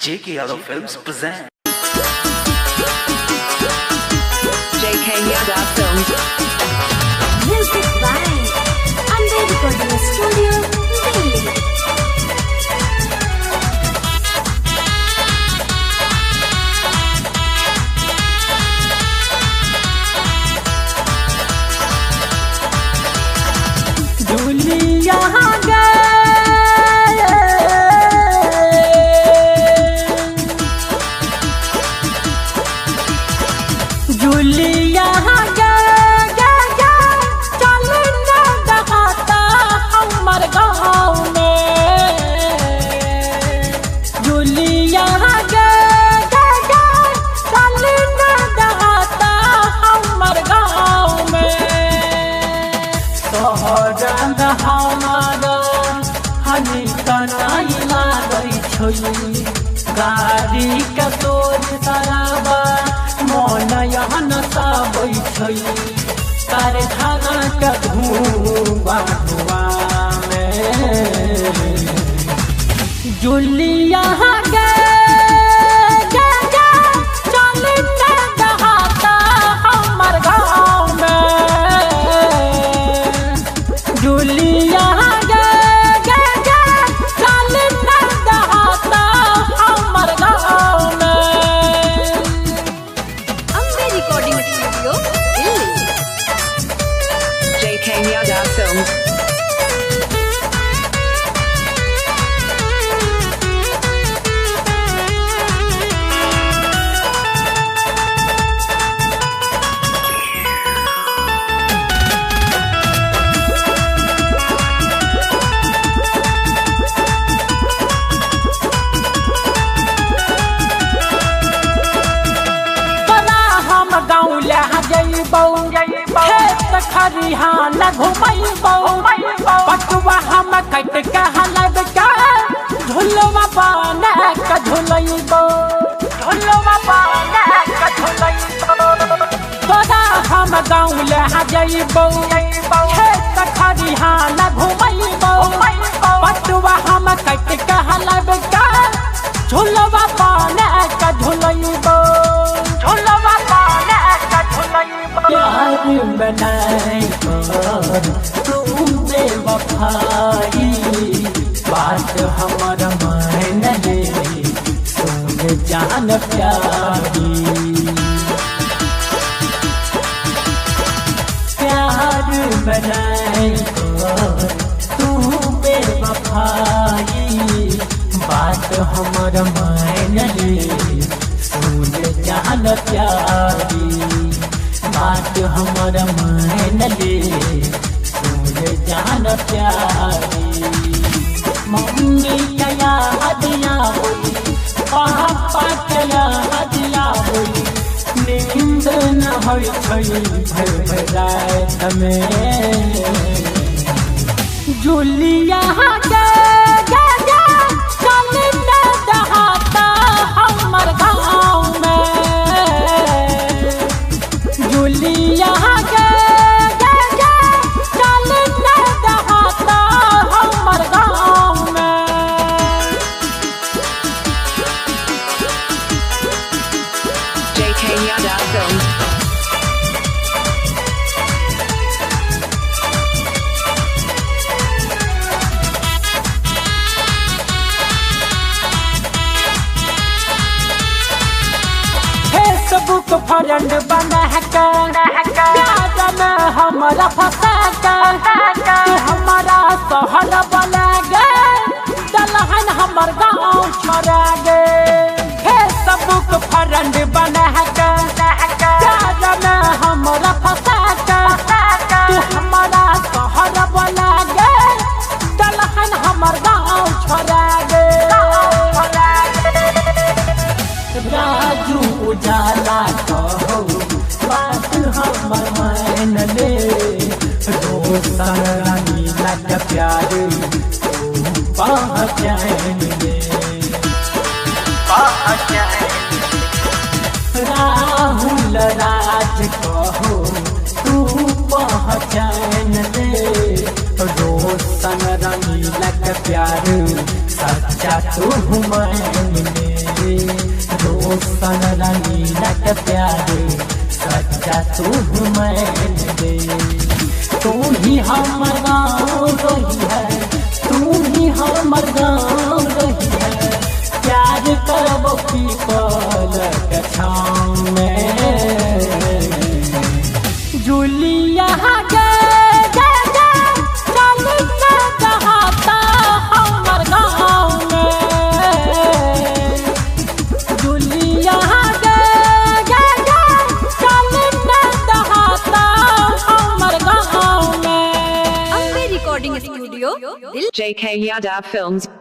J.K. Yadav Films present J.K. Yadav Films. Music by Amber Recording Studio, Delhi. दुनिया जुलिया चल दहाता हमर गाँव में जुलिया चल दहाता हमर गाँव में तोहर हमारा हनी कनाई लागै छै गाड़ी के तोर सराबा मन यहन साबै छै कारखाना के धुआं में जुलिया चल दहाता हमर गाँव में जुलिया चल दहाता हमर गाँव में। Amber Recording Studio, Delhi. J.K. Yadav Films. गाँव ले जइबौ खेत खरिहान घुमैबौ पटुआ हम कट के हलब के झुलवा बन के झुलैबौ तोरा हम गाँव ले जइबौ खेत खरिहान घुमैबौ पटुआ हम कट के हलब के झुलवा बन के झुलैबौ प्यार बनाए पर तू बेवफाई बात हमारा मान ले सुन जान प्यारी प्यार बनाए पर तू बेवफाई बात हमारा मान ले सुन जान प्यारी बात हमारा मान ले सुन जान प्यारी मम्मी क्या हदिया बोली पापा क्या हदिया बोली नींद न होई छै भर रात में जुलिया चल दहाता हमर गाँव में जुलिया चल दहाता हमर गाँव में। J.K. Yadav Films. Facebook friend बना के प्यार में हमारा फंसा के तू हमारा शहर बना गे दलहन हमर गाँव छोड़ा गे फेसबुक फ्रेंड बना के प्यार में हमारा फंसा के तू हमारा शहर बना गे दलहन हमर गाँव छोड़ा गे राजू उजाला कहो बात हमर मान ले रोशन रंगीला के प्यार पहचान ले राहुल राज कहो तू पहचान ले रोशन रंगीला के प्यार सच्चा तू मान ले। रोशन रंगीला के प्यारे सच्चा तू मैन दे। तू ही हमर गाँव रही है, तू ही हमर गाँव रही है, प्यार करबो पीपल के छाँव में। जुलिया गे गे गे चल के जहाता हमर गाँव में। जुलिया गे गे गे चल के जहाता हमर गाँव में। Ambe Recording Studio, Delhi. JK Yadav Films.